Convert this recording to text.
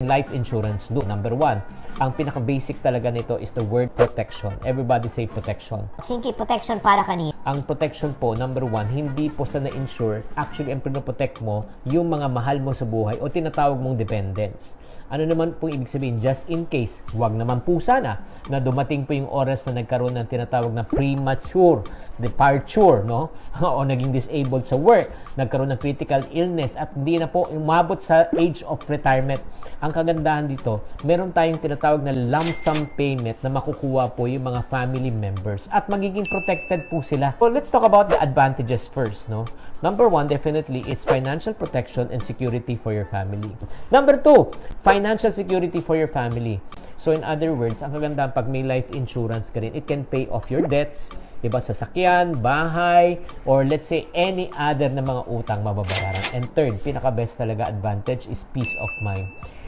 life insurance do? Number one, ang pinaka-basic talaga nito is the word protection. Everybody say protection. Chinky, protection para kanina. Ang protection po, number one, hindi po sa na-insure. Actually, ang pinoprotect mo, yung mga mahal mo sa buhay o tinatawag mong dependents. Ano naman po ibig sabihin? Just in case, wag naman po sana na dumating po yung oras na nagkaroon ng tinatawag na premature departure, no? O naging disabled sa work, nagkaroon ng critical illness at hindi na po umabot sa age of retirement. Ang kagandahan dito, meron tayong tinatawag na lump sum payment na makukuha po yung mga family members at magiging protected po sila. So let's talk about the advantages first, no? Number one, definitely, it's financial protection and security for your family. Number two, financial security for your family. So in other words, ang kagandahan pag may life insurance ka rin, it can pay off your debts, diba, sasakyan, bahay, or let's say any other na mga utang mababayaran. And third, pinaka-best talaga advantage is peace of mind.